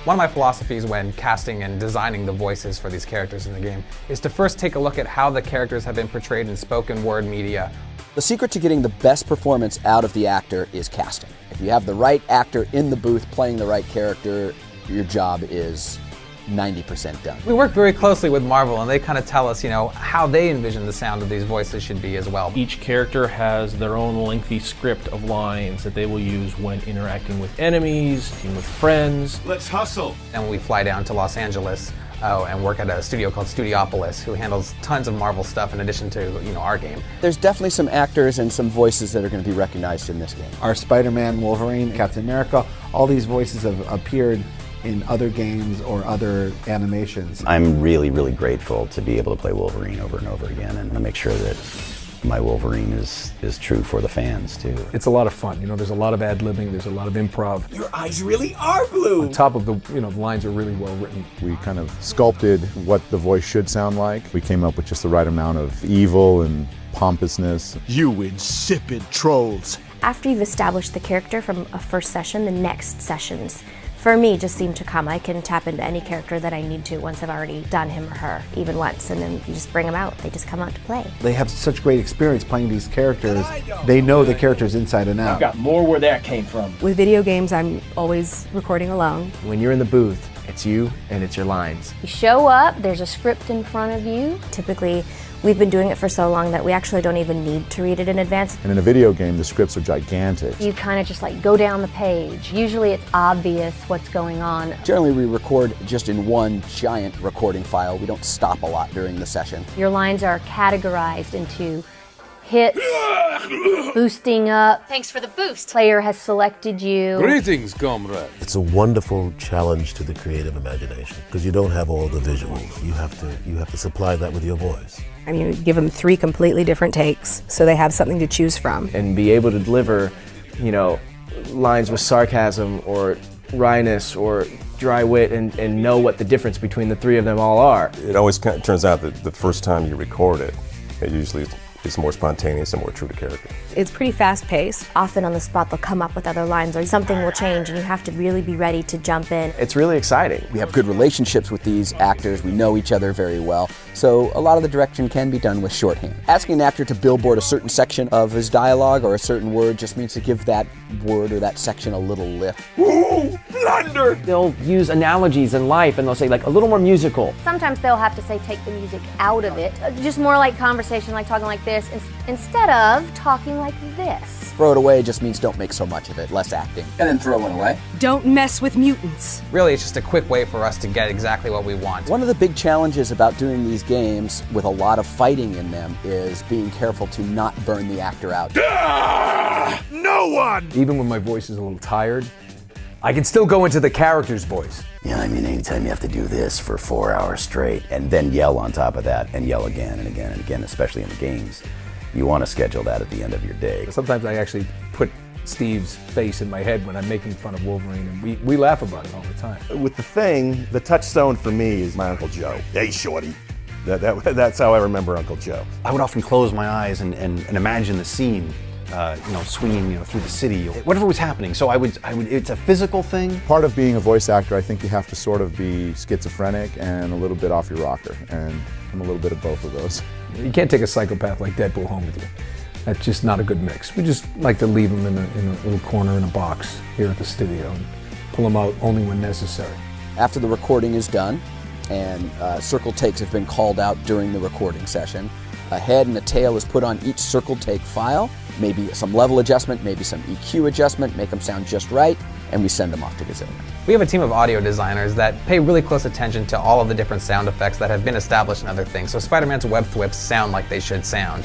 One of my philosophies when casting and designing the voices for these characters in the game is to first take a look at how the characters have been portrayed in spoken word media. The secret to getting the best performance out of the actor is casting. If you have the right actor in the booth playing the right character, your job is 90% done. We work very closely with Marvel, and they kind of tell us, how they envision the sound of these voices should be as well. Each character has their own lengthy script of lines that they will use when interacting with enemies, with friends. Let's hustle! And when we fly down to Los Angeles and work at a studio called Studiopolis, who handles tons of Marvel stuff in addition to, our game. There's definitely some actors and some voices that are going to be recognized in this game. Our Spider-Man, Wolverine, Captain America, all these voices have appeared in other games or other animations. I'm really, really grateful to be able to play Wolverine over and over again and to make sure that my Wolverine is true for the fans too. It's a lot of fun. There's a lot of ad-libbing, there's a lot of improv. Your eyes really are blue! On top of the, the lines are really well written. We kind of sculpted what the voice should sound like. We came up with just the right amount of evil and pompousness. You insipid trolls. After you've established the character from a first session, the next sessions for me just seem to come. I can tap into any character that I need to once I've already done him or her, even once, and then you just bring them out. They just come out to play. They have such great experience playing these characters. They know the characters inside and out. I've got more where that came from. With video games, I'm always recording alone. When you're in the booth, it's you and it's your lines. You show up, there's a script in front of you. Typically, we've been doing it for so long that we actually don't even need to read it in advance. And in a video game, the scripts are gigantic. You kind of just go down the page. Usually it's obvious what's going on. Generally, we record just in one giant recording file. We don't stop a lot during the session. Your lines are categorized into hits, boosting up. Thanks for the boost. Player has selected you. Greetings, comrade. It's a wonderful challenge to the creative imagination because you don't have all the visuals. You have to supply that with your voice. Give them 3 completely different takes so they have something to choose from. And be able to deliver, lines with sarcasm or wryness or dry wit and know what the difference between the 3 of them all are. It always turns out that the first time you record it, it usually is more spontaneous and more true to character. It's pretty fast-paced. Often on the spot they'll come up with other lines or something will change and you have to really be ready to jump in. It's really exciting. We have good relationships with these actors. We know each other very well. So a lot of the direction can be done with shorthand. Asking an actor to billboard a certain section of his dialogue or a certain word just means to give that word or that section a little lift. Ooh, blunder! They'll use analogies in life and they'll say a little more musical. Sometimes they'll have to say take the music out of it. Just more like conversation, like talking like this, instead of talking like this. Throw it away just means don't make so much of it, less acting. And then throw it away. Don't mess with mutants. Really, it's just a quick way for us to get exactly what we want. One of the big challenges about doing these games with a lot of fighting in them is being careful to not burn the actor out. No one! Even when my voice is a little tired, I can still go into the character's voice. Yeah, anytime you have to do this for 4 hours straight and then yell on top of that and yell again and again and again, especially in the games, you want to schedule that at the end of your day. Sometimes I actually put Steve's face in my head when I'm making fun of Wolverine, and we laugh about it all the time. With the Thing, the touchstone for me is my Uncle Joe. Hey, shorty. That's how I remember Uncle Joe. I would often close my eyes and imagine the scene, swinging through the city, whatever was happening. So I would. It's a physical thing. Part of being a voice actor, I think you have to sort of be schizophrenic and a little bit off your rocker, and I'm a little bit of both of those. You can't take a psychopath like Deadpool home with you. That's just not a good mix. We just like to leave them in a little corner in a box here at the studio and pull them out only when necessary. After the recording is done, and circle takes have been called out during the recording session, a head and a tail is put on each circle take file, maybe some level adjustment, maybe some EQ adjustment, make them sound just right, and we send them off to Gazillion. We have a team of audio designers that pay really close attention to all of the different sound effects that have been established in other things, so Spider-Man's web thwips sound like they should sound.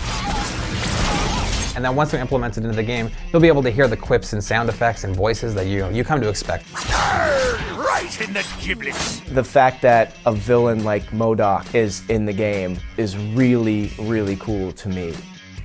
And then once they're implemented into the game, you'll be able to hear the quips and sound effects and voices that you come to expect. Right in the giblets. The fact that a villain like MODOK is in the game is really, really cool to me.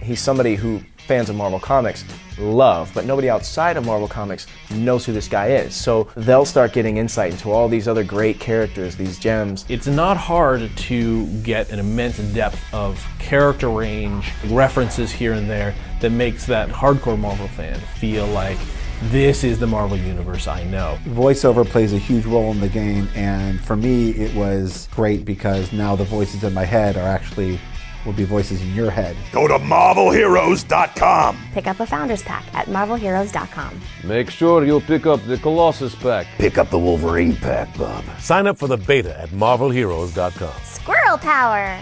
He's somebody who fans of Marvel Comics love, but nobody outside of Marvel Comics knows who this guy is. So they'll start getting insight into all these other great characters, these gems. It's not hard to get an immense depth of character range, references here and there, that makes that hardcore Marvel fan feel like this is the Marvel Universe I know. Voiceover plays a huge role in the game, and for me it was great because now the voices in my head will be voices in your head. Go to MarvelHeroes.com. Pick up a Founders Pack at MarvelHeroes.com. Make sure you pick up the Colossus Pack. Pick up the Wolverine pack, Bob. Sign up for the beta at MarvelHeroes.com. Squirrel power!